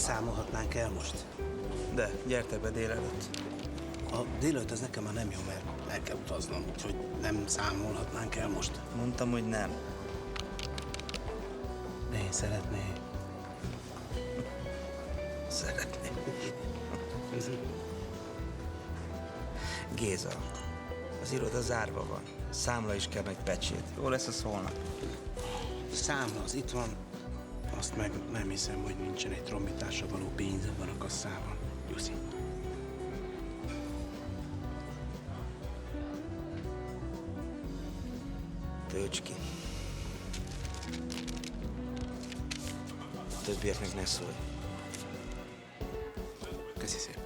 számolhatnánk el most. De, gyertek be délelőtt. A délelőtt az nekem már nem jó, mert el kell utaznom, úgyhogy nem számolhatnánk el most. Mondtam, hogy nem. De én szeretnék. Szeretnék. Géza, az iroda zárva van. Számla is kell, meg pecsét. Jó lesz az holnap. Számla az itt van, azt meg nem hiszem, hogy nincsen egy trombitásra való pénz ebben a kasszában. Jussi. Tölts ki. A többieknek ne szólj. Köszi szépen.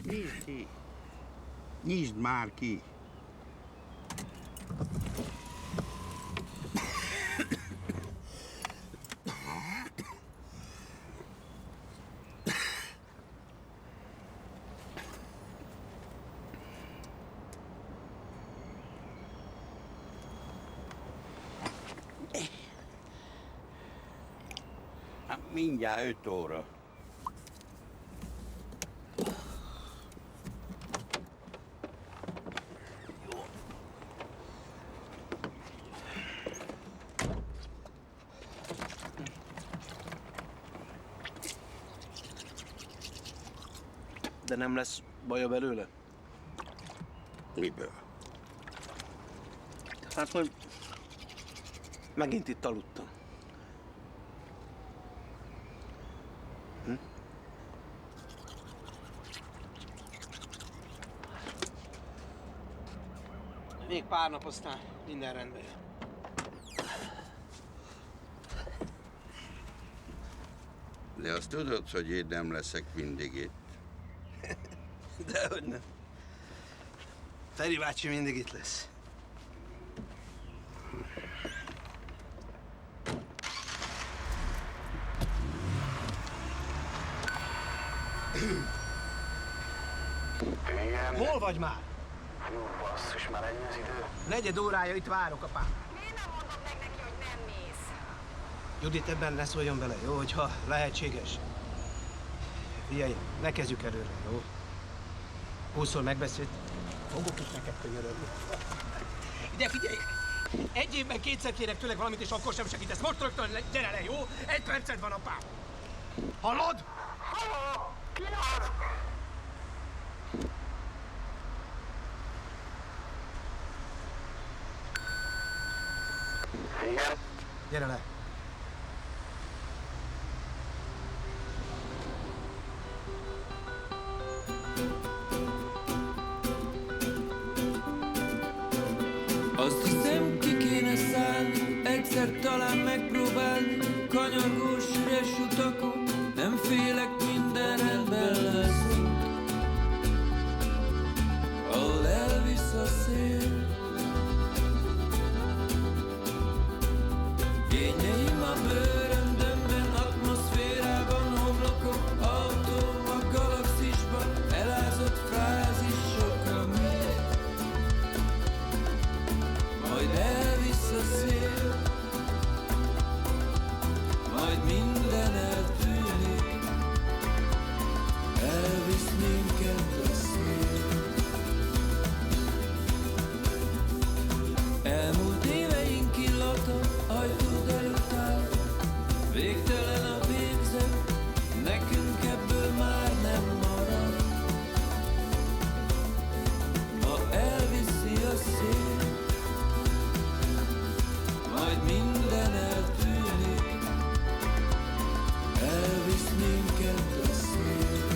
Nyisd ki! Nyisd már ki! Hát mindjárt 5 óra. De nem lesz baja belőle? Miből? Hát, hogy megint itt aludtam. Még pár nap, aztán minden rendben jön. De azt tudod, hogy én nem leszek mindig itt. Dehogy nem. Feri bácsi mindig itt lesz. Hol vagy már? Jó, basszus, már ennyi az idő. 4 órája itt várok, apám. Miért nem mondod meg neki, hogy nem mész? Judit, ebben ne szóljon bele, jó? Hogyha lehetséges. Figyelj, ne kezdjük előre, jó? 20-szor megbeszélt, fogok is neked könyörögni. Ide figyelj! Egy évben 2-szer kérek tőleg valamit, és akkor sem segítesz. Most rögtön gyere le, jó? 1 perced van, apám! Hallod? Halló! Ki az? Igen? Gyere le. Azt hiszem, ki kéne szállni, egyszer talán megpróbálni. Kanyargós, üres utakon, nem félek, minden rendben lesz. Ahol elvisz a szél, kényeim a bőröndömben, atmoszférában, homlokok, autó a galaxisban, elázott frázisok, ami majd elvisz a szél, majd minden eltűnik, elvisz minket a szél. Elmúlt éveink illata ajtód előtt áll, végtelen a végzet, nekünk ebből már nem marad. Ha elviszi a szél, majd minden eltűnik, elvisz minket a szél.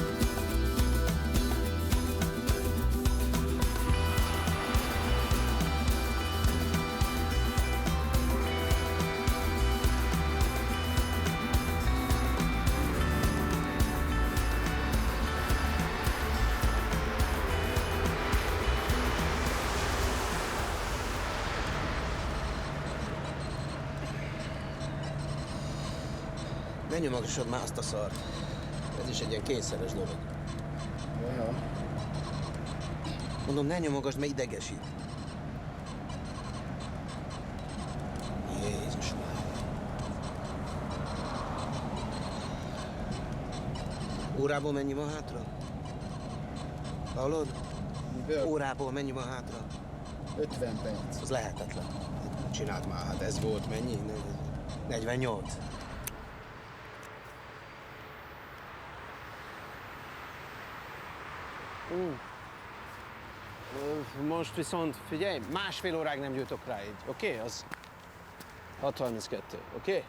Ne nyomogassad már azt a szart. Ez is egy ilyen kényszeres dolog. Olyan. Mondom, ne nyomogasd, mert idegesít. Órából mennyi van hátra? Hallod? Miből? Órából mennyi van hátra? 50 perc. Az lehetetlen. Csináld már, hát ez volt mennyi? 48. Most viszont figyelj, másfél óráig nem gyújtok rá így, oké? Az 6:32, oké?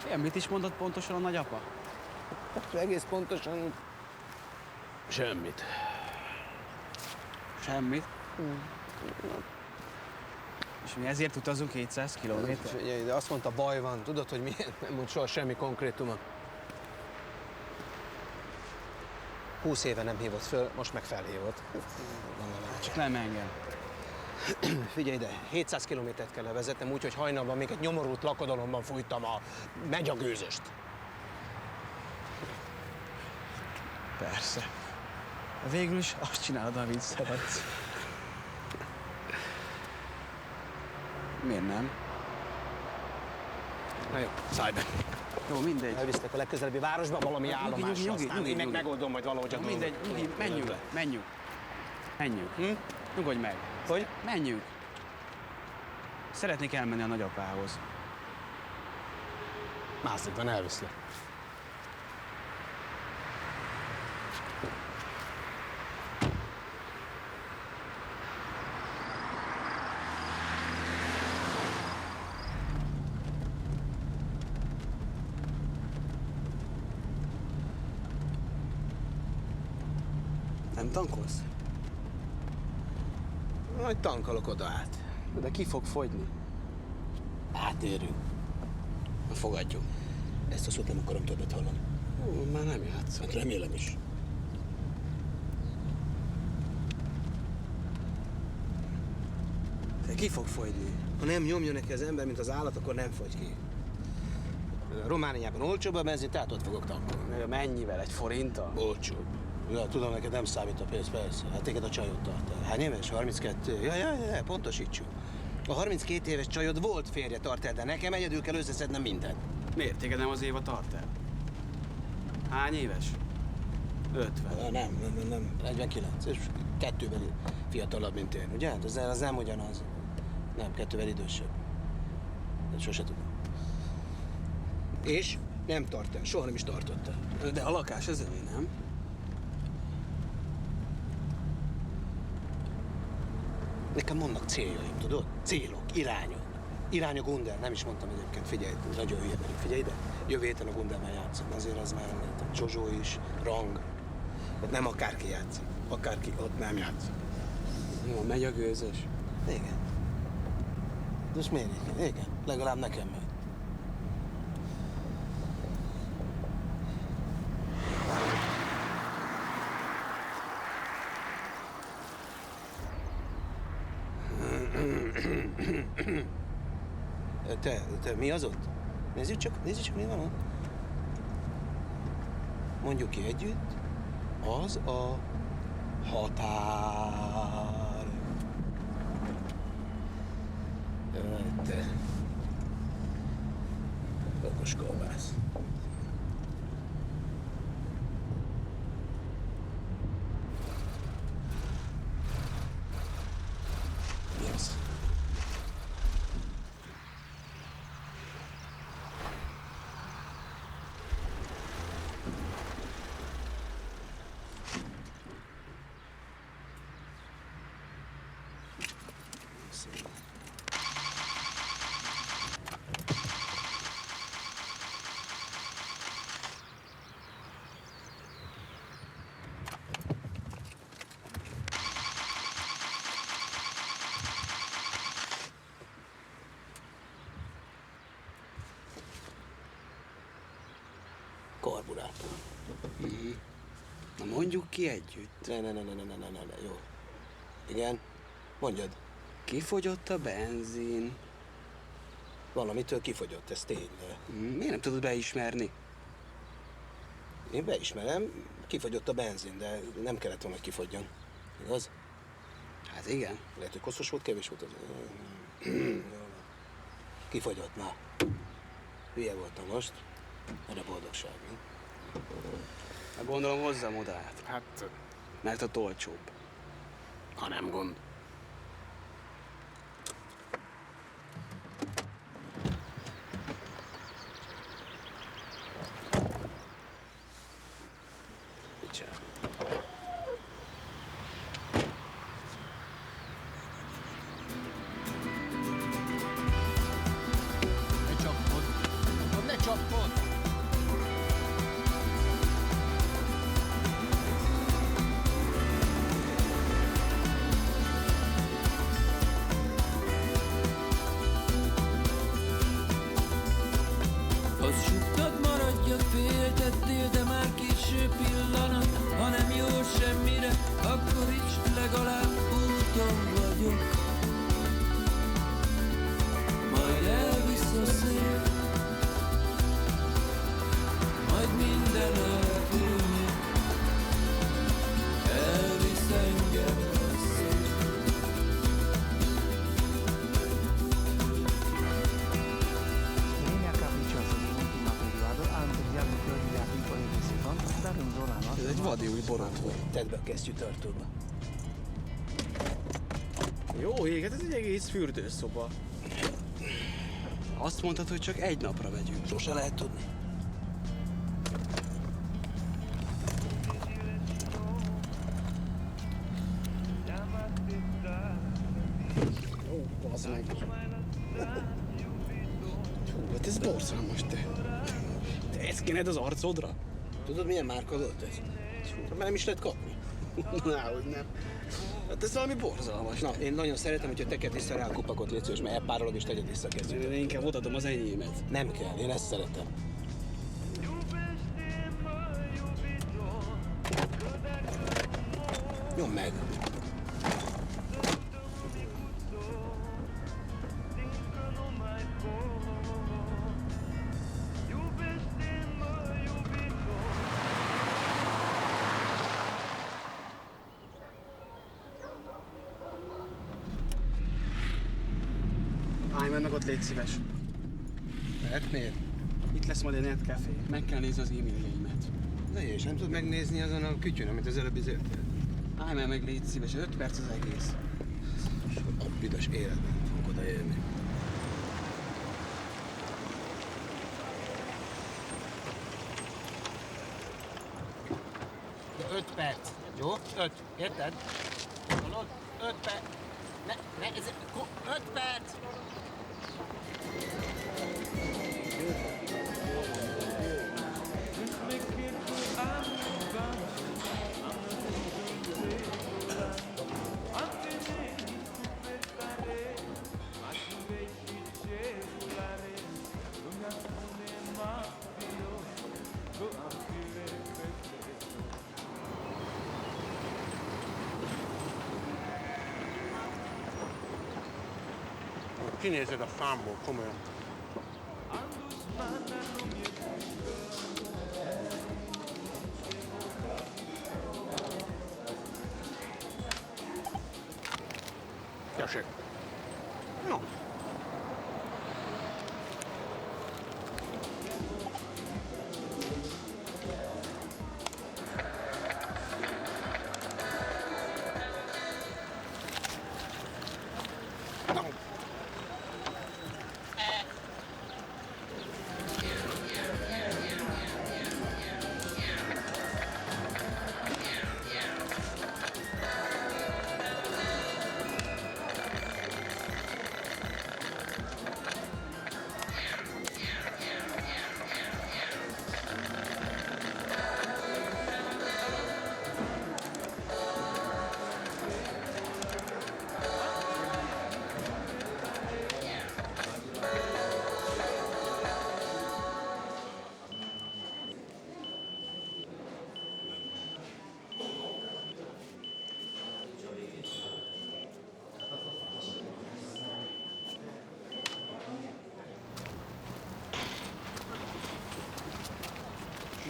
Igen, mit is mondott pontosan a nagyapa? Egész pontosan semmit. Semmit. És mi ezért utazunk 200 kilométer? Figyelj, de azt mondta, baj van. Tudod, hogy miért? Nem mond soha semmi konkrétumot. 20 éve nem hívott föl, most meg felhívott. Csak nem engem. Figyelj ide, 700 kilométert kell levezetnem, úgyhogy hajnalban még egy nyomorult lakodalomban fújtam a megyagőzöst. Persze. Végül is azt csinálod, amit szeretsz. Miért nem? Na jó, szállj be. Jó, mindegy. Elviszlek a legközelebbi városba valami állomásra, aztán én meg megoldom majd valahogy a Jó, dolgot. mindegy, nyugi, menjünk, menjünk. Menjünk. Nyugodj meg. Hogy? Menjünk. Szeretnék elmenni a nagyapához. Másodban elviszlek. Nem tankolsz? Majd tankolok oda át. De ki fog fogyni? Átérünk. Na, fogadjuk. Ezt a szót nem akarom többet hallani. Már nem játsz. Hát remélem is. De ki fog fogyni? Ha nem nyomja neki az ember, mint az állat, akkor nem fogy ki. Romániában olcsóbb a benzin, tehát ott fogok tankolni. Mennyivel? 1 forinttal? Olcsóbb. Ja, tudom, neked nem számít a pénz, persze. Hát téged a csajod tart. Hány éves? 32? Ja, pontosítsuk. A 32 éves csajod volt férje tart el, de nekem egyedül kell összeszednem mindent. Miért? Téged nem az Éva tart el? Hány éves? 50. Ja, nem. 49. És 2-vel fiatalabb, mint én, ugye? Hát az nem ugyanaz. Nem, 2-vel idősebb. De sose tudom. És nem tart el, soha nem is tartott el. De a lakás az övé, nem? Nekem vannak céljaim, tudod? Célok, irányok. Irányok Gundel, nem is mondtam egyébként, figyelj, nagyon hülye vagyok, figyelj ide. Jövő héten a Gundelben játszom, azért az már említem. Zsozsó is, Rang. Ott nem akárki játszik, akárki ott nem játszik. Jó, megy a gőzös. Igen. De most miért igen? Igen, legalább nekem megy. Te mi az ott? Nézzük csak, mi van ott. Mondjuk ki együtt, az a határ. Jaj, te. Okos kolbász. Mi az? Karburátor. Na mondjuk ki együtt. Ne, jó. Igen, mondjad. Kifogyott a benzin. Valamitől kifogyott, ez tény. De Miért nem tudod beismerni? én beismerem, kifogyott a benzin, de nem kellett volna, hogy kifogyjon. Igaz? Hát igen. Lehet, hogy koszos volt, kevés volt az. Kifogyott már. Hülye voltam most. Erre boldogság, mi? Hát gondolom hozzam oda át, Hát, mert ott olcsóbb. ha nem gond. Mit csinál? Ne csapod! Ne csapod! Azt suttad, maradjak, féltettél, de már késő pillanat. Ha nem jó semmire, akkor is legalább úton vagyok. Majd elvisz a szél, majd minden eltűnik. Elvisz engem a szél. Linea capricciosa dell'ultimo periodo ha ampliato i fiori della piccola di secondo per dare un dono alla Ez egy vadi új borotva. Tedd be a kesztyűtartóba. Jó ég, hát ez egy egész fürdőszoba. Azt mondtad, hogy csak egy napra vegyünk. Sose lehet tudni. Ó, bazd meg. Hú, hát ez borzalmas, te. Te ezt kéned az arcodra? Tudod, milyen márka volt ez? Már nem is lehet kapni. Náhogy nem. Hát ez valami borzalmas. Na, én nagyon szeretem, hogyha teked vissza rá a kupakot, légy szíves, mert elpárolog és tegyed vissza a kezünkbe. Én inkább odaadom az enyémet. Nem kell, én ezt szeretem. Nyomd meg! Állj meg ott, légy szíves. Mert miért? Itt lesz majd egy netcafé. Meg kell nézni az e-mailjeimet. Na és nem tud megnézni azon a kütyön, amit az előbb izéltél? Állj meg, légy szíves, 5 perc az egész. A büdös életben fogok oda jönni. De 5 perc, jó? 5, érted? Hallod? 5 perc. Ez 5 perc! Kinézed a számból, komolyan. Tessék. No.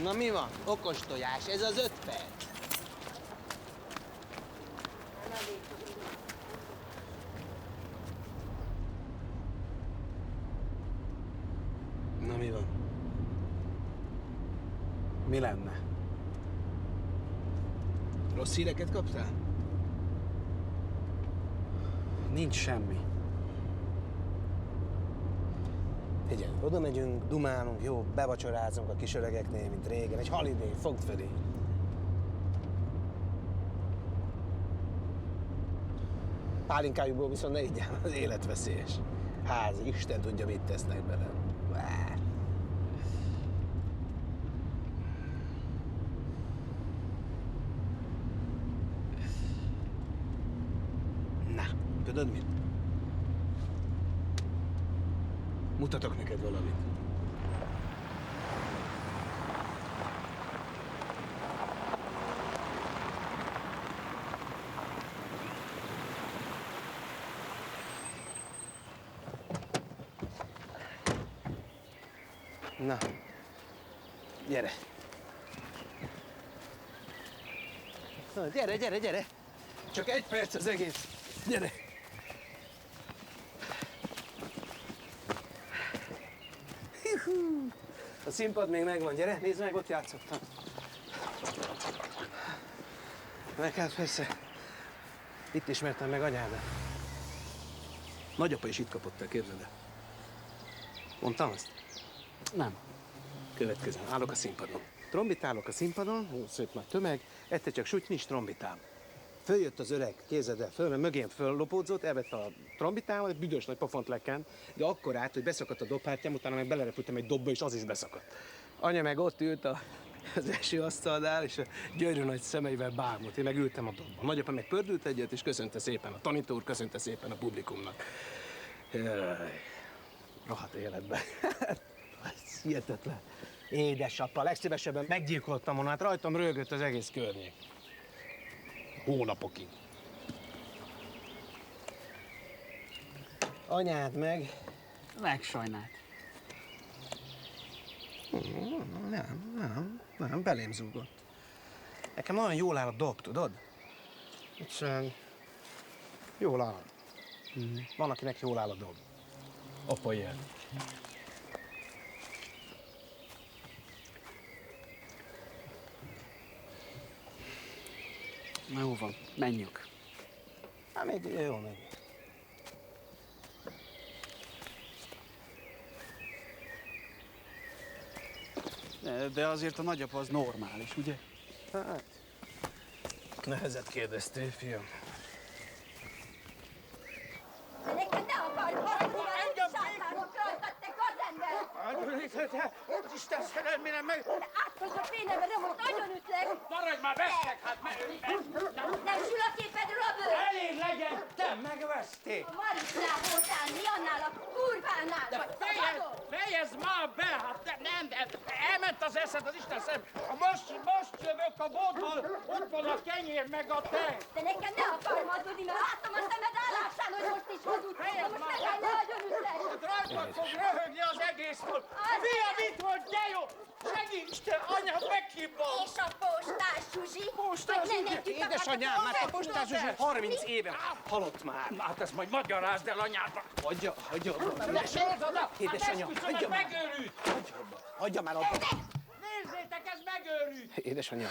Na mi van? Okos tojás, ez az 5 perc. Na mi van? mi lenne? Rossz híreket kaptál? Nincs semmi. Figyelj, oda megyünk, dumálunk, jó, bevacsorázunk a kis öregeknél, mint régen. Egy holiday, fogd felé. Pálinkájukból viszont ne igyál, az életveszélyes. Házi, Isten tudja, mit tesznek bele. Na, tudod mit? Mutatok neked valamit. Na, gyere. Na, gyere. Csak 1 perc az egész. Gyere. A színpad még megvan, gyere, nézd meg, ott játszottam. Meg hát persze, itt ismertem meg anyádat. Nagyapa is itt kapott el, képzeld el. Mondtam azt? Nem. Következő, állok a színpadon. Trombitálok a színpadon, szép nagy tömeg, egyszer csak sütni is trombitál. Följött az öreg, képzeld el, föl, mögém föllopódzott, elvette a trombitával, egy büdös nagy pofont lekent, de akkor át, hogy beszakadt a dobhártyám, utána meg belerepültem egy dobba, és az is beszakadt. Anya meg ott ült az első asztalnál, és a gyönyörű nagy szemeivel bámult. Én meg ültem a dobban. Nagyapa meg pördült egyet, és köszönte szépen a tanító úr, köszönte szépen a publikumnak. Jaj, rohadt életben. Ez hihetetlen. Édesapa, legszívesebben meggyilkoltam volna, hát rajtam röhögött az egész környék. Hónapokig. Anyád meg... Megsajnált. Nem, belém zúgott. Nekem nagyon jól áll a dob, tudod? Egyszerűen jól áll. Van, akinek jól áll a dob. Apa ilyen. Na jó van, menjünk. Hát még jó, még. De azért a nagyapa az normális, ugye? Hát, nehezet kérdeztél, fiam. De neked ne akarj haragudni, engem sátánok rajtad, te gazember! Isten szerelmére meg... Átkozok én nem, mert most nagyon ütlek! Maradj már, vesztek, hát Nem sül a képedről a bőr! elég legyen, te megveszték! A Marisnál voltál, mi annál a kurvánál vagy! Fejezd már be, hát nem, elment az eszed az Isten szem. Most jövök a boltból, ott van a kenyér meg a tej. De nekem ne akarj hazudni, mert láttam a szemed állásán, hogy most is hazudsz! De most meg ne nagyon ütlek! Rajtad fog röhögni az egész volt. Fiam, itt vagy, de jó! Segíts te, anya, meghívom! És a postás Zsuzsi? Postás Zsuzsi? Édesanyám, hát a postás Zsuzsi 30 éve halott már. Hát ezt majd magyarázd el anyádnak. Hagyja. Ne sorozd oda! Édesanyja, Hát hagyja már. megőrült! Hagyja már abba. Nézzétek, ez megőrült! Édesanyja.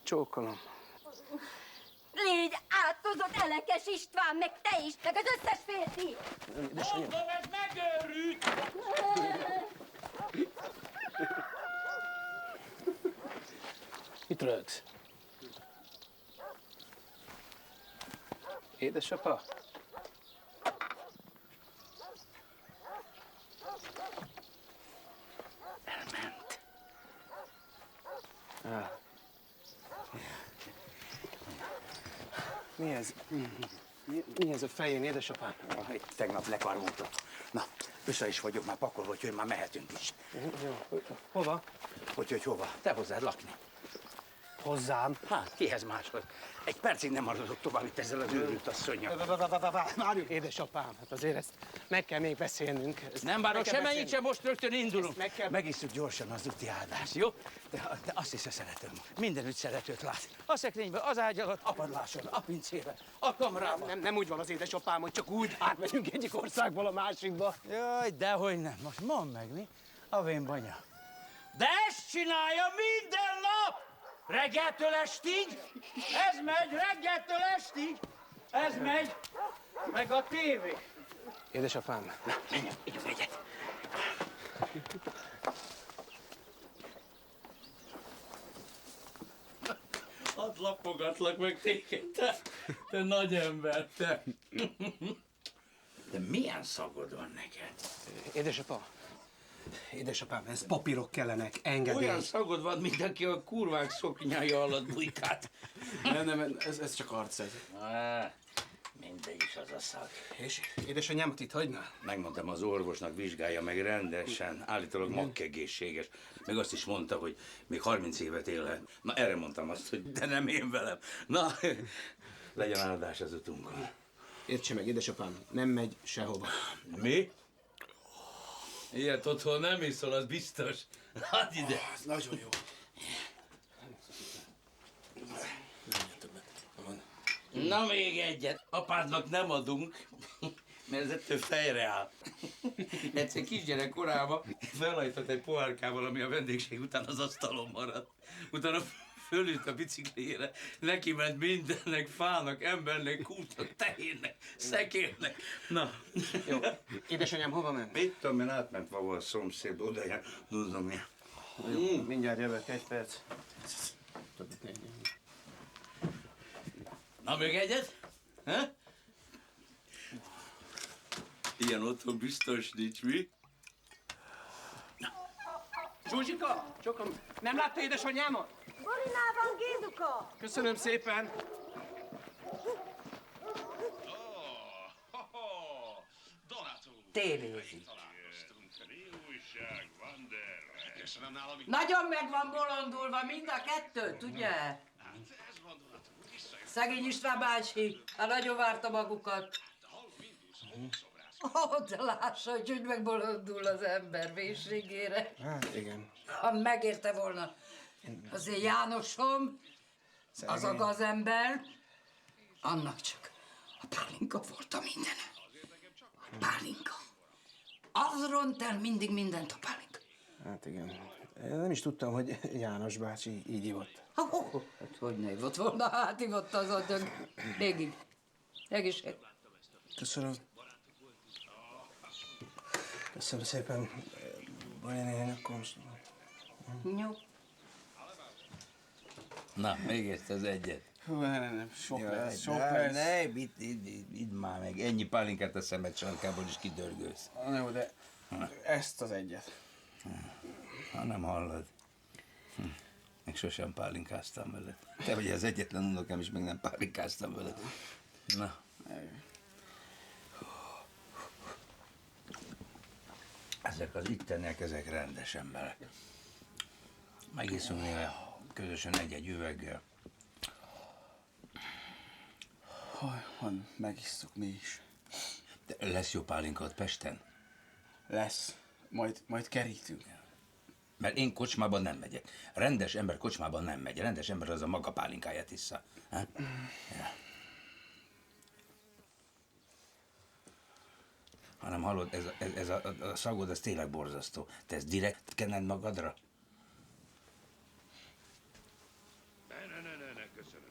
Csókolom. Légy átkozott Elekes István, meg te is, meg az összes férfi! Mondom, ez megőrült! Mit rögsz? Édesapa? Elment. Mi ez? Mi ez a fején, édesapám? Tegnap lekarmoltam. Na, össze is vagyok már pakolva, úgyhogy már mehetünk is. Jó. Hova? Úgyhogy hova? Te hozzád lakni. Hozzám. Hát, kihez máshoz? Egy percig nem maradok tovább itt ezzel az őrült asszonnyal. Várjuk, édesapám, hát azért ezt meg kell még beszélnünk. Nem várok semmennyit sem, most rögtön indulunk. meg kell- Megisszuk gyorsan az úti áldást, jó? De azt is szeretem. Mindenütt szeretőt lát. A szekrényben, az ágy alatt, a padláson, a pincében, a kamrában. Nem úgy van az édesapám, hogy csak úgy átmegyünk egyik országból a másikba. Jaj, dehogy nem. Most mondd meg, mi? A vén banya. De ezt csinálja minden nap! Reggeltől estig, ez megy, reggeltől estig, ez megy, meg a tévé. Édesapám, Hadd lapogatlak meg téged, te nagy ember, te. De milyen szagod van neked? édesapám, ez papírok kellenek, engedély. Olyan szagod van, mint aki a kurvák szoknyája alatt bujkát. Nem, ez csak arced. Mindegy is az a szag. És édesanyámat itt hagyna? Megmondtam az orvosnak, vizsgálja meg rendesen, állítólag makkegészséges. Meg azt is mondta, hogy még 30 évet élhet. Na erre mondtam azt, hogy de nem én velem. Na, legyen áldás az utunkon. Értse meg, édesapám, nem megy sehova. Mi? Ilyet otthon nem iszol, az biztos. Hát ide. Ez nagyon jó. Na még egyet. Apádnak nem adunk, mert ez ettől fejre áll. Egyszer kisgyerek korában felhajtott egy pohárkával, ami a vendégség után az asztalon maradt. Utána fölült a biciklére, neki ment mindennek, fának, embernek, kútnak, tehénnek, szekérnek. Na. Jó. Édesanyám hova ment? Mit tudom én, átment valahol a szomszéd odajára, tudom én. Jó, mindjárt jövök, egy perc. Na még egyet? Ha? Ilyen otthon biztos nincs, mi? Zsuzsika, csokom, nem látta édesanyámat? Borinál van, Gézuka! Köszönöm szépen. Tévézik. Nagyon meg van bolondulva mind a kettőt, ugye? Szegény István bácsi, hát nagyon várta magukat. Ott lássa, hogy megbolondul az ember véhségére. Hát igen. Ha megérte volna azért Jánosom, az a gazember, annak csak a pálinka volt a mindene. A pálinka. Az ront el mindig mindent a pálinka. Hát igen. Én nem is tudtam, hogy János bácsi így ivott. Hát hogy ne ivott volna, hát ivott az a dög. Végig. Egészség. Köszönöm. Köszönöm szépen. Bajni néhány, akkor most... Jó. Na, még ezt az egyet. Hú, nem, sok lesz, sok Ne, lesz. ne, idd már meg. Ennyi pálinkát a szemed sarkából is kidörgölsz. Jó, de ezt az egyet. Ha nem hallod. Még sosem pálinkáztam veled. Te vagy az egyetlen unokám is, meg nem pálinkáztam veled. Na. Ezek az itteniek, ezek rendes emberek. Megiszunk néha közösen egy-egy üveggel. Van, megisszuk mi is. De lesz jó pálinka ott Pesten? Lesz. Majd kerítünk. Mert én kocsmában nem megyek. Rendes ember kocsmában nem megy. Rendes ember az a maga pálinkáját issza. Ja. Hanem hallod, ez a szagod, az tényleg borzasztó. Te ezt direkt kenned magadra? Ne, köszönöm.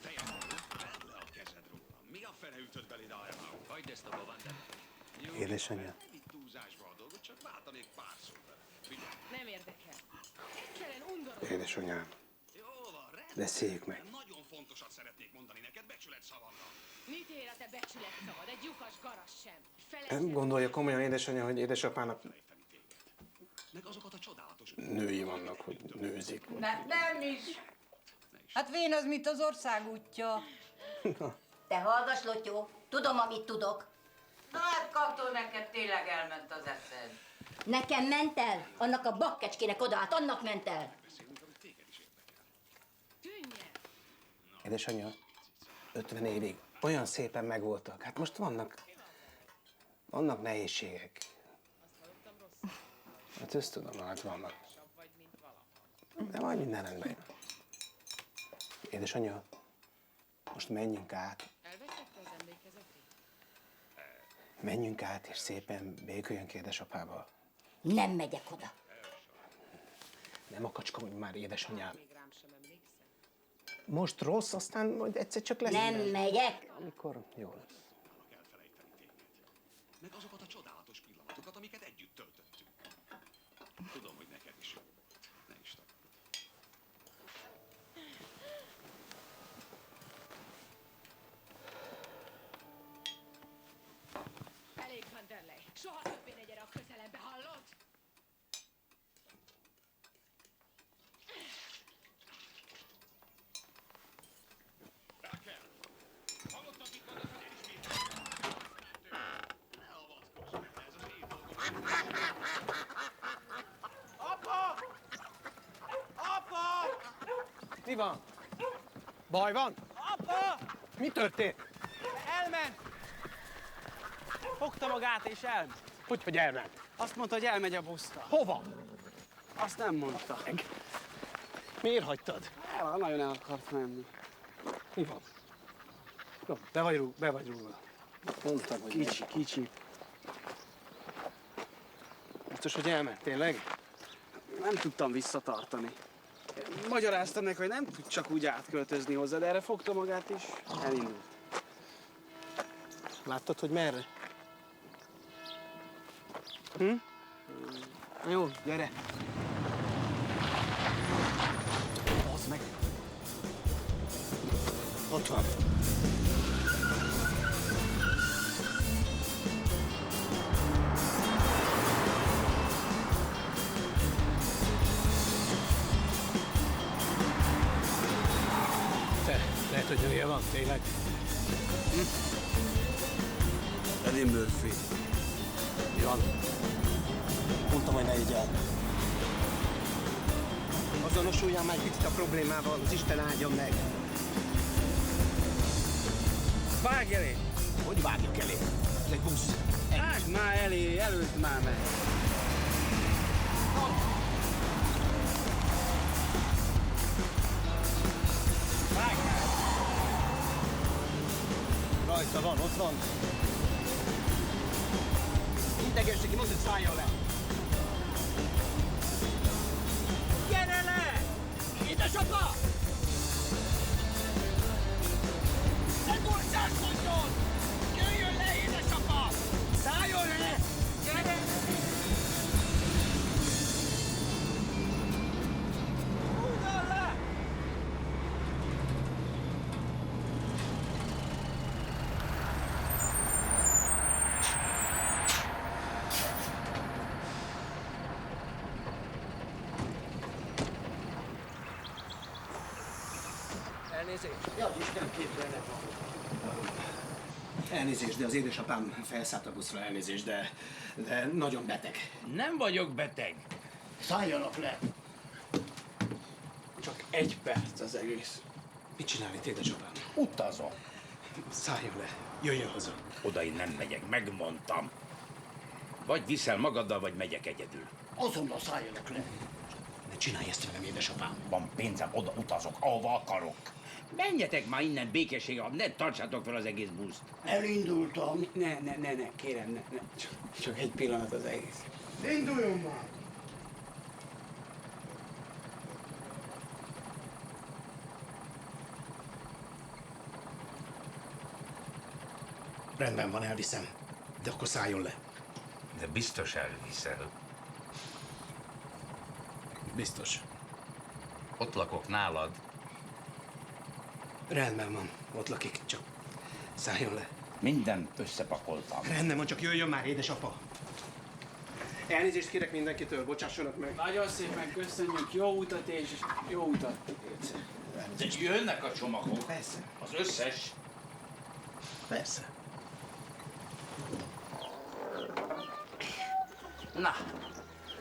Te vedd le a kezed rólam. Mi a fene ütött beléd Ájánál? Hagyd ezt a babát. Édesanyja. Itt túlzásba a dolgot, csak váltanék pár szót vele. Nem érdekel. Keren undoros. Édesanyám. Jó van, rendben. Beszéljük meg. Nagyon fontosat szeretnék mondani neked, becsület szavamnak. Mit ér a te becsület szavad? Egy lyukas garas sem. Nem gondolja komolyan, édesanyja, hogy édesapának Meg azokat a csodálatos... női vannak, hogy nőzik. Nem is. Hát vén az, mint az ország útja. Te hallgass, Lotyó, tudom, amit tudok. Na hát kaptól neked tényleg elment az eszed. Nekem ment el, annak a bakkecskének oda át, annak ment el. Édesanyja, 50 évig olyan szépen megvoltak. Hát most vannak nehézségek. Hát ezt tudom, hát vannak. De majd minden rendben jön. Édesanyja, most menjünk át. Elvesztette az emlékezetét? Menjünk át, és szépen béküljünk édesapával. Nem megyek oda. Nem akacskodj már, édesanyám. Most rossz, aztán majd egyszer csak lesz. Nem megyek. Amikor jó lesz. Elfelejteni téged. Meg azokat a csodálatos pillanatokat, amiket együtt töltöttünk. Tudom, hogy neked is jó volt. Ne is tagadj. Elég van, Dörley. Soha többé ne gyere a közelembe, hallod? Hallottam, mit mondasz, hogy elismételj? Ne avatkozz bele, ez az én dolgom. Apa! Apa! Mi van? Baj van? Apa! Mi történt? Elment! Fogta magát és elment. Hogy elment? Azt mondta, hogy elmegy a buszra. Hova? Azt nem mondta. Miért hagytad? Nagyon el akart menni. Mi van? Jó, be vagy rúgva. Mondtad, hogy Kicsi. biztos, hogy elment, tényleg? Nem tudtam visszatartani. Magyaráztam neki, hogy nem tud csak úgy átköltözni hozzá, de erre fogta magát és elindult. Láttad, hogy merre? Jó, gyere. Hozd meg. Ott van. Te, lehet, hogy nője van, tényleg. Eddie Murphy. Mi van? Mondtam, hogy ne így el. Azonosuljál már picit a problémával, az Isten áldjon meg. Vágj elé! Hogy vágjak elé? Ez egy busz. Vágj már elé, előtt már meg! Vágj már! Rajta van, ott van. Idegesek, ki mondd, hogy szálljon le. Gyere le! Édesapa! Ne bocsássodjon! Jöjjön le, édesapa! Szálljon le! Gyere! Húzzon le! Elnézést. Ja, Isten képzelne van. Elnézést, de az édesapám felszállt a buszra, elnézést, de nagyon beteg. Nem vagyok beteg. Szálljanak le! Csak 1 perc az egész. Mit csinál itt édesapám? Utazom. Szálljon le, jöjjön haza. Oda én nem megyek, megmondtam. Vagy viszel magaddal, vagy megyek egyedül. Azonnal szálljanak le! Ne csinálj ezt velem, édesapám. Van pénzem, oda utazok, ahova akarok. Menjetek már innen békességgel, ne tartsátok fel az egész buszt. Elindultam. Ne, kérem, ne. Csak 1 pillanat az egész. Induljon már! Rendben van, elviszem. De akkor szálljon le. De biztos elviszel. Biztos. Ott lakok nálad. Rendben van, ott lakik, csak szálljon le. Mindent összepakoltam. Rendben van, csak jöjjön már, édesapa. Elnézést kérek mindenkitől, bocsássanak meg. Nagyon szépen köszönjük, jó utat és jó utat. De jönnek a csomagok. Persze. Az összes. Persze. Na,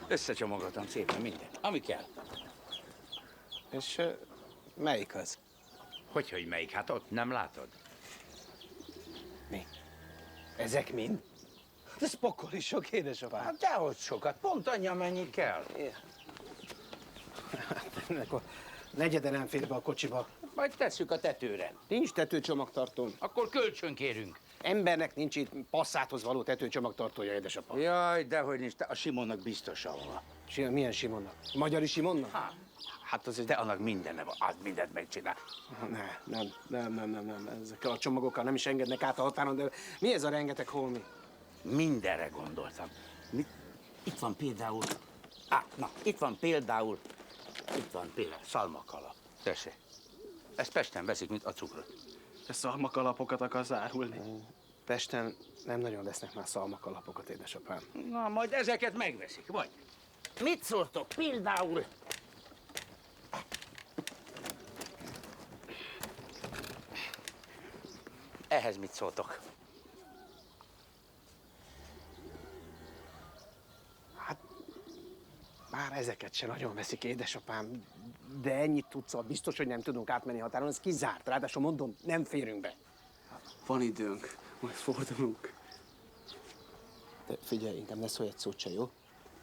összecsomagoltam szépen mindent, ami kell. És melyik az? Hogy melyik? Hát ott nem látod? Mi? Ezek mind? Ez pokol is sok, édesapám. Hát dehogy sokat, pont annyi, amennyi kell. Hát, ennek a negyede nem fér be a kocsiba. Majd tesszük a tetőre. Nincs tetőcsomagtartóm. Akkor kölcsön kérünk. Embernek nincs itt passzáthoz való tetőcsomagtartója, édesapa. Jaj, dehogy nincs. A Simonnak biztosan van. Milyen Simonnak? Magyari Simonnak? Hát azért... De annak mindene van, az mindent megcsinál. Nem. Ezekkel a csomagokkal nem is engednek át a határon, de mi ez a rengeteg holmi? Mindenre gondoltam. Itt van például... itt van például szalmakala. Tessék. Ezt Pesten veszik, mint a cukrot. Te szalmakalapokat akarsz árulni? Pesten nem nagyon vesznek már szalmakalapokat, édesapám. Na, majd ezeket megveszik, vagy? Mit szóltok például? Ehhez mit szóltok? Már ezeket se nagyon veszik, édesapám, de ennyit tudsz, biztos, hogy nem tudunk átmenni határon, ez kizárt. Ráadásul mondom, nem férünk be. Van időnk, majd fordulunk. De figyelj, inkább ne szólj egy szót se, jó?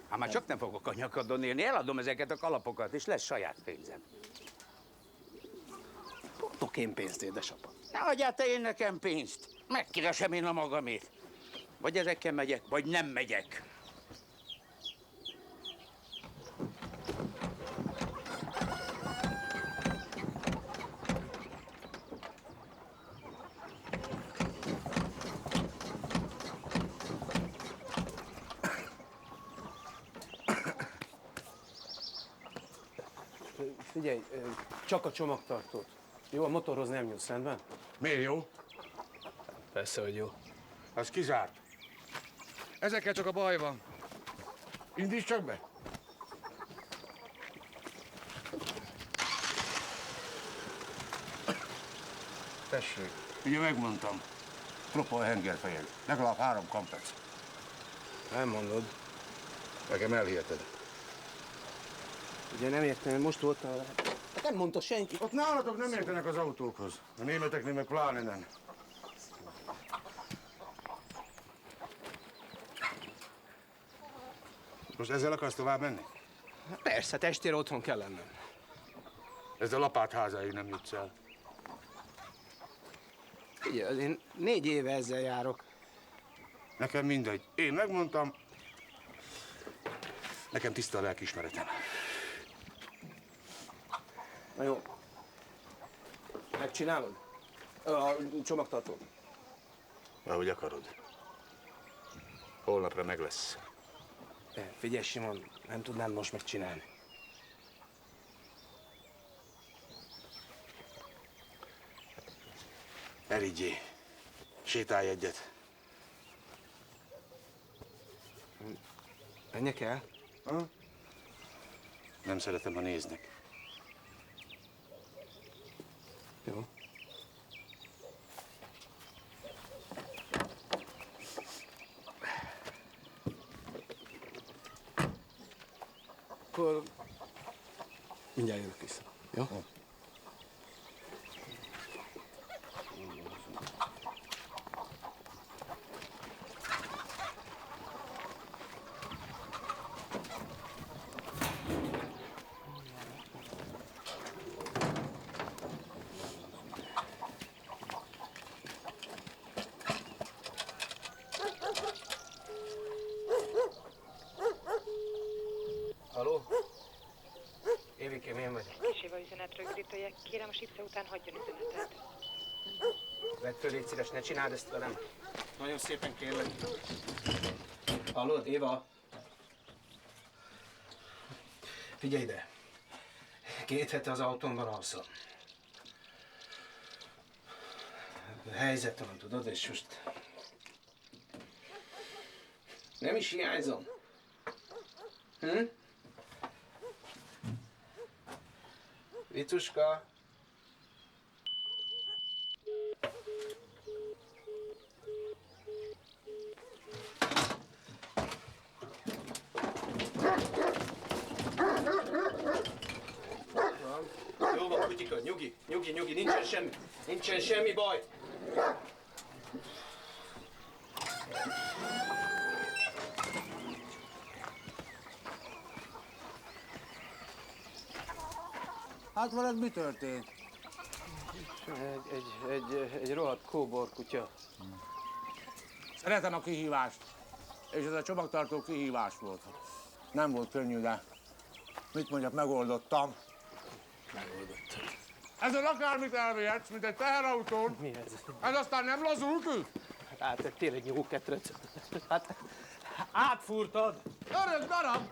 Hát már csak nem fogok a nyakadon élni, eladom ezeket a kalapokat, és lesz saját pénzem. Tudok én pénzt, édesapa. Ne adjál te én nekem pénzt, megkeresem én a magamét. Vagy ezekkel megyek, vagy nem megyek. Figyelj, csak a csomagtartót. Jó, a motorhoz nem nyúlsz, rendben? Miért jó? Persze, hogy jó. Az kizárt. Ezekkel csak a baj van. Indíts csak be. Tessék, ugye megmondtam. Propol hengerfejed. Legalább 3 kampec. Nem mondod. Nekem elhiheted. Ugye nem értem, most voltam vele. Hát nem mondta senki. Ott nálatok nem értenek az autókhoz. A németeknél meg pláne nem. Most ezzel akarsz tovább menni? Persze, testére otthon kell lennem. Ezzel lapátházáig nem jutsz el. Figyelj, én 4 éve ezzel járok. Nekem mindegy. Én megmondtam, nekem tiszta a lelkiismeretem. Na jó. Megcsinálod? A csomagtartót. Ahogy akarod. Holnapra meg lesz. De figyelj, Simon, nem tudnám most megcsinálni. Elígyé. Sétálj egyet. Menjek el? Ha? Nem szeretem, ha néznek. Jó. Akkor mindjárt jövök vissza. Jó? Haló? Évikém, én vagyok. Kiséva üzenet rögzítője. Kérem, a sipsze után hagyjon üzenetet. Vedd föl, légy szíves, ne csináld ezt velem. Nagyon szépen kérlek. Hallod, Éva? Figyelj ide. 2 hete az autómban alszom. Helyzetem, tudod, és most... Nem is hiányzom. Vicuska? Jó van, kutyika, nyugi, nincsen semmi baj. Hát veled mi történt? Egy rohadt kóbor kutya. Szeretem a kihívást. És ez a csomagtartó kihívás volt. Nem volt könnyű, de mit mondjak, megoldottam. Megoldottad. Ezen akármit elvihetsz, mint egy teherautón. Mi ez? Ez aztán nem lazul ki? Hát ez tényleg jó ketrec. Hát átfúrtad. Örök darab!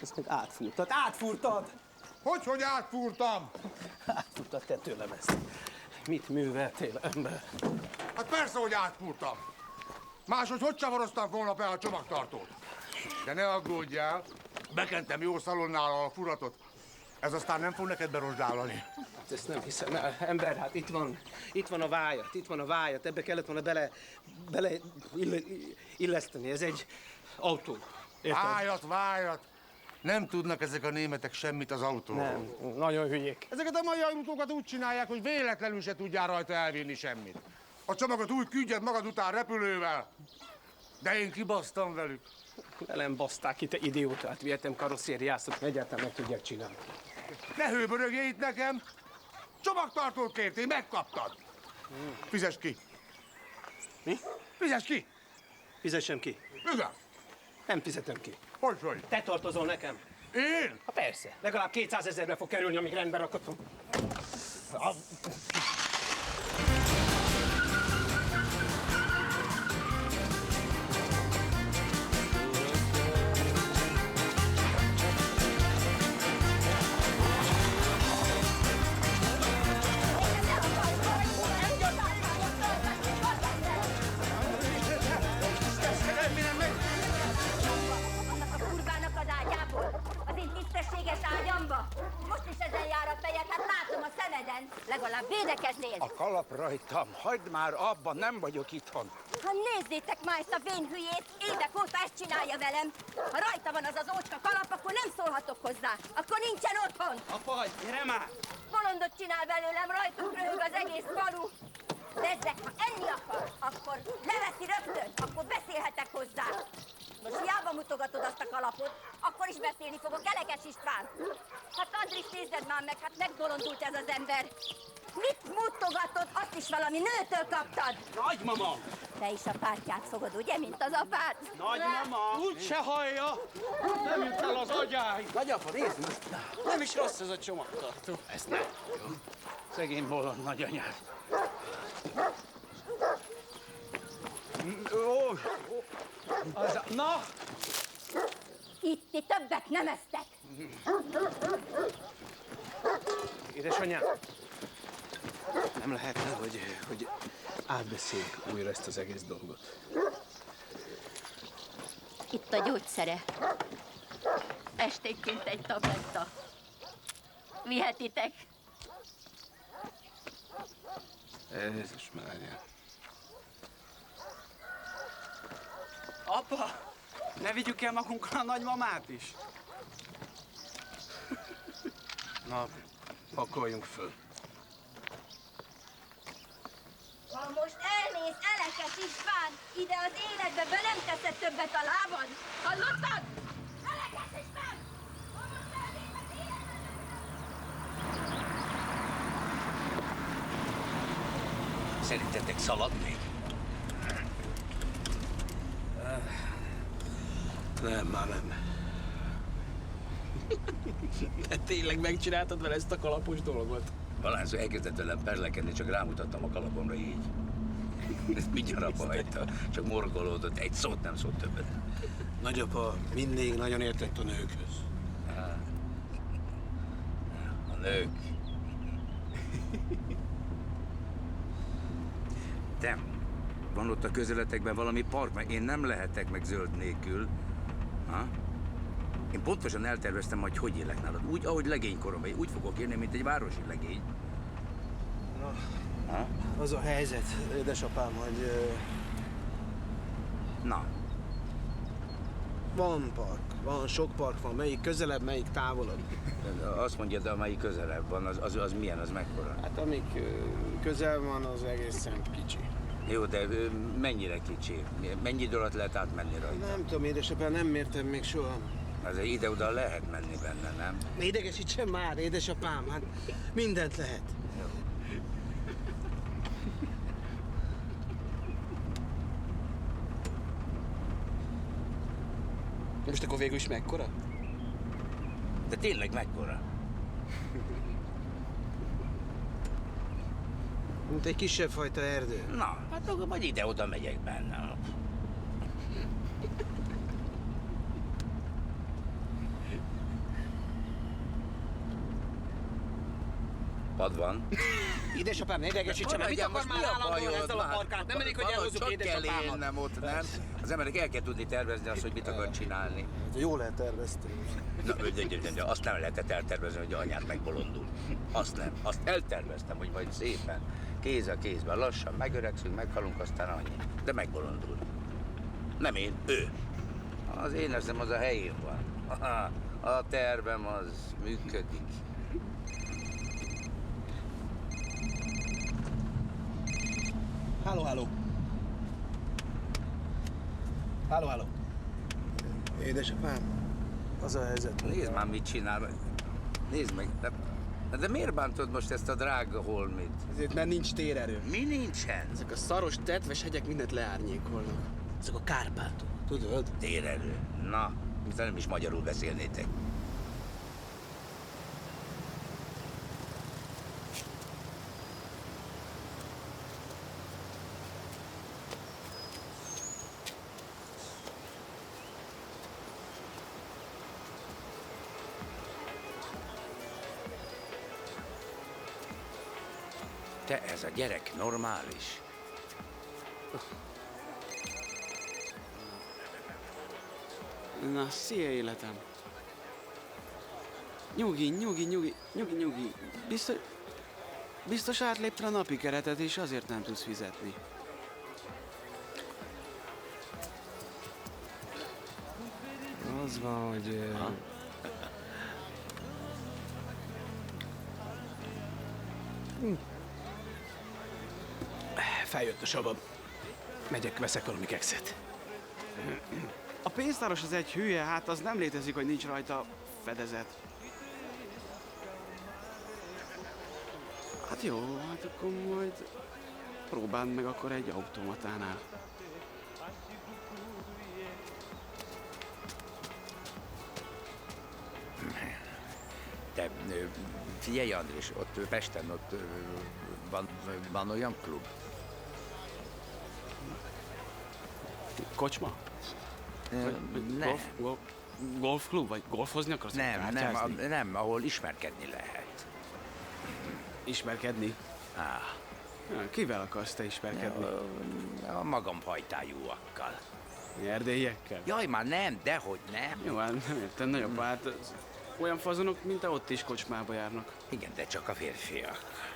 Ezt meg átfúrtad. Hogy átfúrtam? Átfúrtad te tőlem ezt. Mit műveltél, ember? Hát persze, hogy átfúrtam. Máshogy csavaroztam volna be a csomagtartót? De ne aggódjál, bekentem jó szalonnál a furatot. Ez aztán nem fog neked berozsdálani. Hát ezt nem hiszem el. Ember, hát itt van a vájat, ebbe kellett volna bele illeszteni. Ez egy autó. Érted? Vájat! Nem tudnak ezek a németek semmit az autóról. Nem, nagyon hülyék. Ezeket a mai autókat úgy csinálják, hogy véletlenül se tudjál rajta elvinni semmit. A csomagot úgy küldjed magad után repülővel. De én kibasztam velük. Velem baszták itt, idiótát. Vihetem karosszériáztat, egyáltalán meg tudják csinálni. Ne hőbörögjél itt nekem! Csomagtartót kértél, megkaptad! Fizess ki! Mi? Fizess ki! Fizessem ki? Igen! Nem fizetem ki. Hogy? Te tartozol nekem. Én? Ha persze. Legalább 200 000-be fog kerülni, amíg rendbe rakodom. Most is ezen jár a fejed, hát látom a szemeden. Legalább védekeznél. A kalap rajtam, hagyd már abba, nem vagyok itthon. Ha nézzétek már ezt a vén hülyét, évek óta ezt csinálja velem. Ha rajta van az ócska kalap, akkor nem szólhatok hozzá. Akkor nincsen otthon. Apa, gyere már! Bolondot csinál belőlem, rajtuk röhög az egész falu. Bezzeg, ha enni akar, akkor leveszi rögtön, akkor beszélhetek hozzá. Most hiába mutogatod azt a kalapot, akkor is beszélni fogok, Elekes István. Hát Andris, nézzed már meg, hát megbolondult ez az ember. Mit mutogatod, azt is valami nőtől kaptad? Nagymama! Te is a pártját fogod, ugye, mint az apád? Nagymama! Úgy se hallja! Nem jut el az agyáig! Nagyapa, nézd meg! Nem is rossz ez a csomagtartó. Ezt nem. Szegény bolond nagyanyád. Na! Itt ti többet nem esztek. Édesanyám, nem lehetne, hogy átbeszéljük újra ezt az egész dolgot. Itt a gyógyszere. Esténként egy tabletta. Vihetitek. Jézus Mária. Apa! Ne vigyük el magunkkal a nagymamát is? Na, pakoljunk föl. Ha most elmész, Elekes István, ide az életbe be nem teszed többet a lábad. Hallottad? Elekes István! Ha most elmész az életbe... Szerintetek szaladnék? Nem, már nem. Tényleg megcsináltad vele ezt a kalapos dolgot? Balázs elkezdett velem perlekedni, csak rámutattam a kalapomra így. Ezt mindjárt abba hagyta. Csak morgolódott, egy szót nem szólt többet. Nagyapa mindig nagyon értett a nőkhöz. A nők. Te, van ott a közeletekben valami park, mert én nem lehetek meg zöld nélkül. Ha? Én pontosan elterveztem, hogy élek nálad. Úgy, ahogy legénykoromban. Úgy fogok élni, mint egy városi legény. Na, ha? Az a helyzet, édesapám, hogy... Na? Van park, van, sok park van. Melyik közelebb, melyik távolabb. Azt mondja, de amelyik közelebb van, az milyen, az mekkora? Hát amik közel van, az egészen kicsi. Jó, de mennyire kicsi? Mennyi idő alatt lehet átmenni rajta? Nem tudom, édesapám, nem mértem még soha. Azért ide-oda lehet menni benne, nem? Ne idegesítsen már, édesapám, hát mindent lehet. Most akkor végül is mekkora? De tényleg mekkora? Mint egy kisebb fajta erdő. Na, hát akkor majd ide-oda megyek benne. Pad van. Édesapám, ne idegesítsen, mert mit akar már állandóan ezzel a parkát? Nem elég, hogy elhozzuk édesapámat. Nem ott, nem? Az emberek el kell tudni tervezni azt, hogy mit akar csinálni. Jól lehet tervezte. Na, de azt nem lehetett eltervezni, hogy anyád megbolondul. Azt nem. Azt elterveztem, hogy majd szépen, kéz a kézben, lassan megöregszünk, meghalunk, aztán annyi. De megbolondul. Nem én, ő. Az én eszem az a helyén van. A tervem az működik. Halló, halló. Halló, halló. Édesapám, az a helyzet. Nézd már, mit csinál. Nézd meg. De miért bántod most ezt a drága holmit? Ezért, mert nincs térerő. Mi nincsen? Ezek a szaros, tetves hegyek mindent leárnyékolnak. Ezek a Kárpátok, tudod? Térerő. Na, mintha nem is magyarul beszélnétek. Te, ez a gyerek normális? Na, szia életem. Nyugi. Biztos átlépte a napi keretet, és azért nem tudsz fizetni. Az van, hogy... Feljött a savam. Megyek, veszek valami kekszet. A pénztáros az egy hülye, hát az nem létezik, hogy nincs rajta fedezet. Hát jó, hát akkor majd próbáld meg akkor egy automatánál. Te, figyelj Andris, ott Pesten, ott van olyan klub? Kocsma? Nem. Golfklub? Vagy golfozni akarsz? Nem, ahol ismerkedni lehet. Ismerkedni? Kivel akarsz te ismerkedni? A magam fajtájúakkal. Erdélyiekkel? Jaj, már nem, dehogy nem. Jó, hát nem értem, nagyobb, hát olyan fazonok, mint te ott is kocsmába járnak. Igen, de csak a férfiak.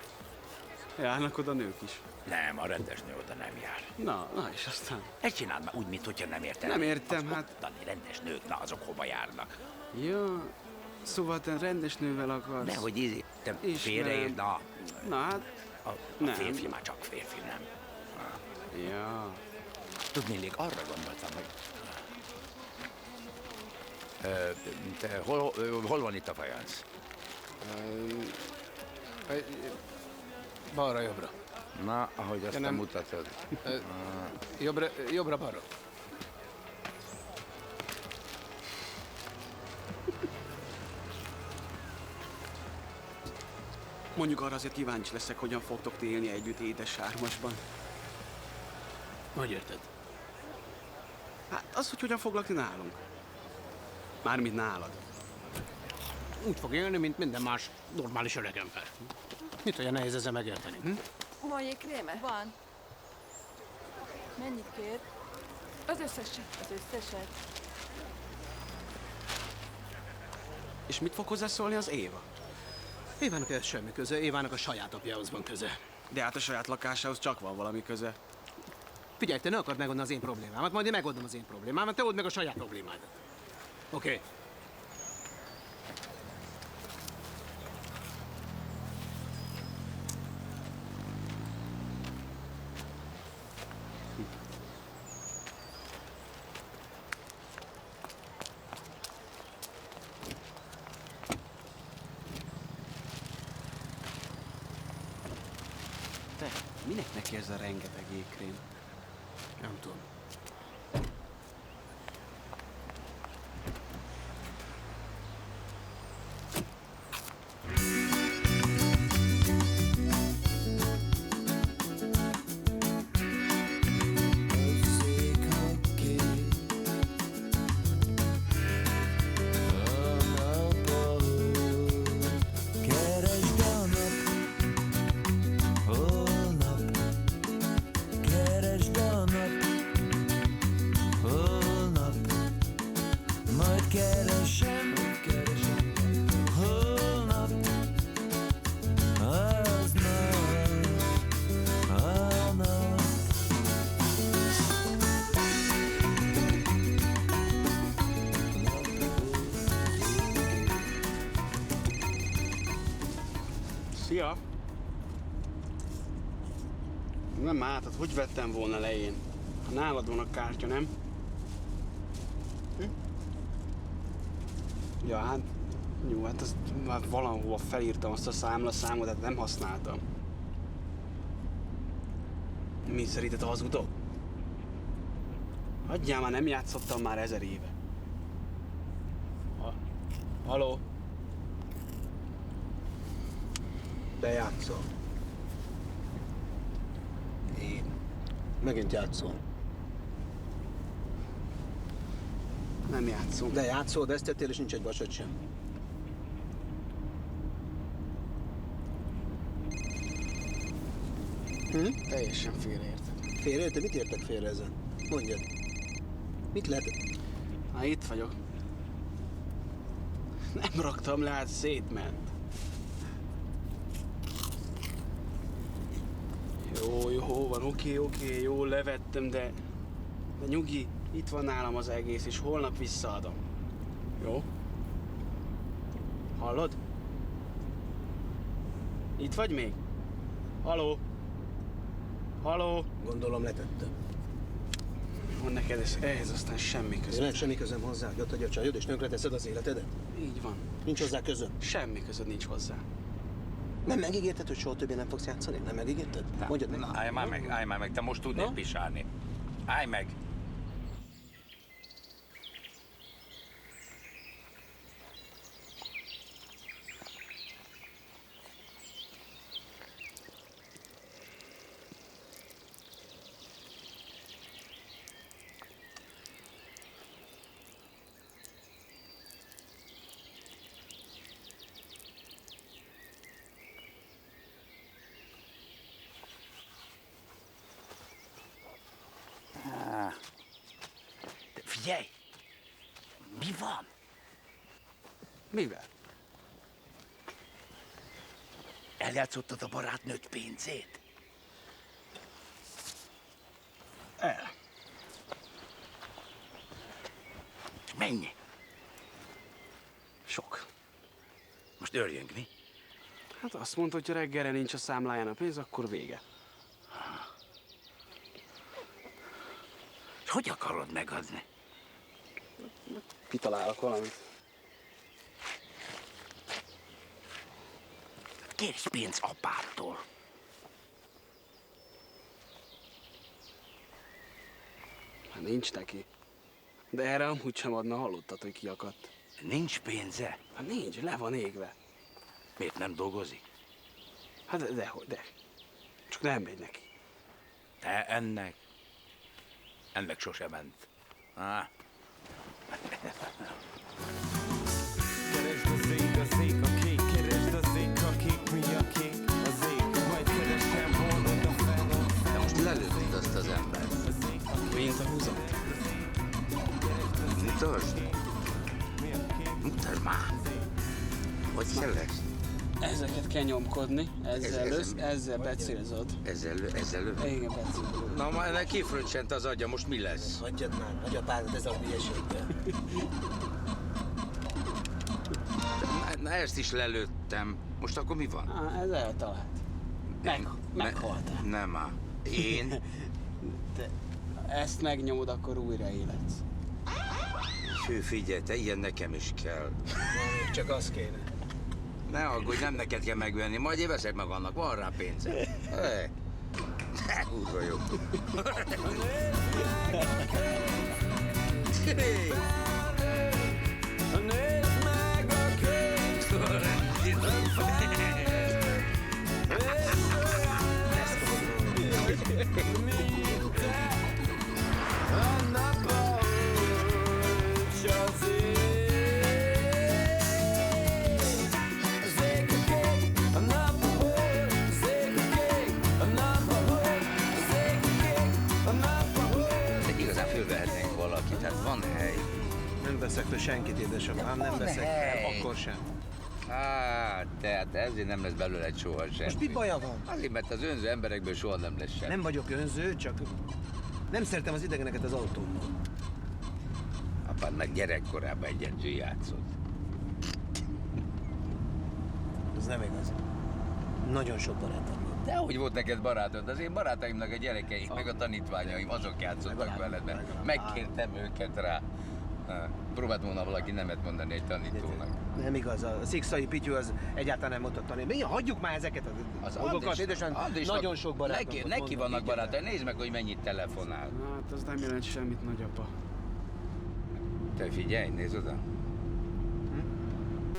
Járnak oda nők is. Nem, a rendes nő oda nem jár. Na, és aztán? Ezt csináld már úgy, mintha nem érted. Nem értem, hát... Ottani rendes nők, na azok hova járnak? Ja, szóval te rendes nővel akarsz. Nehogy te félreérd, na. Na hát... A férfi már csak férfi, nem? Ja. Tudnélik, arra gondoltam, hogy... Te, hol van itt a fajansz? Balra-jobbra. Na, ahogy azt nem mutatod. Jobbra-balra. Mondjuk arra azért kíváncsi leszek, hogyan fogtok ti élni együtt édes sármasban. Hogy érted? Hát az, hogy hogyan fog lakni nálunk. Mármint nálad. Úgy fog élni, mint minden más normális öreg ember. Mit olyan nehéz ezzel megérteni? Van jégkréme? Van. Mennyit kér? Az összeset. Az összeset. És mit fog hozzászólni az Éva? Évának ez semmi köze, Évának a saját apjához van köze. De hát a saját lakásához csak van valami köze. Figyelj, te ne akard megoldani az én problémámat, majd én megoldom az én problémámat, te old meg a saját problémádat. Oké? Te, minek neki ez a rengeteg jégkrém? Nem tudom. Szia! Nem látod, hogy vettem volna le én? Nálad van a kártya, nem? Ja, hát jó, hát azt már valahova felírtam azt a számlaszámot, hát nem használtam. Mi szerinted hazudok? Hagyjál már, nem játszottam már 1000 éve. Haló? De játszol. Én. Megint játszol. Nem játszom. De játszol, de ezt tettél, és nincs egy vasad sem. Teljesen félreérted. Félreérted? Mit értek félre ezen? Mondjad. Mit lehet? Hát itt vagyok. Nem raktam le, hát szétment. Jó van, oké, jó, levettem, de nyugi, itt van nálam az egész, és holnap visszaadom. Jó? Hallod? Itt vagy még? Haló? Haló? Gondolom letettem. Van neked ehhez aztán semmi közöm. Tényleg semmi közöm hozzá, hogy ott vagy a csajod, és tönkreteszed az életedet? Így van. Nincs hozzá közöm? Semmi közöd nincs hozzá. Nem megígérted, hogy soha többé nem fogsz játszani? Nem megígérted? Mondjad meg. Állj már meg, te most tudnék pisálni. Állj meg! Figyelj! Mi van? Mivel? Eljátszottad a barátnőd pénzét? El. És mennyi? Sok. Most örjönk, mi? Hát azt mondta, hogy ha reggelre nincs a számláján a pénz, akkor vége. És hogy akarod megadni? Kitalálok valamit. Kérj pénzt apádtól. Hát nincs neki. De erre amúgy sem adna, hallottad, hogy kiakadt. Nincs pénze? Hát nincs, le van égve. Miért nem dolgozik? Hát dehogy, de. Csak nem megy neki. Te ennek sose ment. Keresd az ég a kék, keresd az ég a kék, mi a kék, az ég, majd keresem holnod a felon. De most lelőtt azt az embert. Mint a húzom. Mutasd! Mutasd már! Hogy kell lesz? Ezeket kell nyomkodni, ezzel becélzod. Ezzel lövöd? Igen, becélzod. Na, már ennek kifröncsent az agya, most mi lesz? Hagyjad már, hagyj a párat ezzel a hülyeséggel. Na, ezt is lelőttem. Most akkor mi van? Ez eltalált. Meghaltál. Nem áll. Én? Te ezt megnyomod, akkor újra életsz. Hű, figyelj, te ilyen nekem is kell. Még csak az kéne. Ne aggódj, nem neked kell megvenni, majd én veszek meg annak, van rá pénze. Kurva jó. Igazán fölvehetnénk valakit, hát van hely. Nem veszek fel senkit, édesapám, nem veszek fel, akkor sem. Tehát ezért nem lesz belőle soha sem. Most mi baja van? Azért, mert az önző emberekből soha nem lesz sem. Nem vagyok önző, csak nem szeretem az idegeneket az autómmal. Apád meg gyerekkorában egyedül játszott. Ez nem igaz. Nagyon sok barátom van. De hogy volt neked barátod? Az én barátaimnak a gyerekeik, meg a tanítványaim, azok játszottak veled, mert megkértem őket rá. Próbált volna valaki nemet mondani egy tanítónak. Nem igaz, a Szikszai Pityu az egyáltalán nem mondott tanítani. Mi, hagyjuk már ezeket a dolgokat, édesem, nagyon sok barátom volt. Neki vannak barátai, nézd meg, hogy mennyit telefonál. Hát az nem jelent semmit, nagyapa. Te figyelj, nézd oda.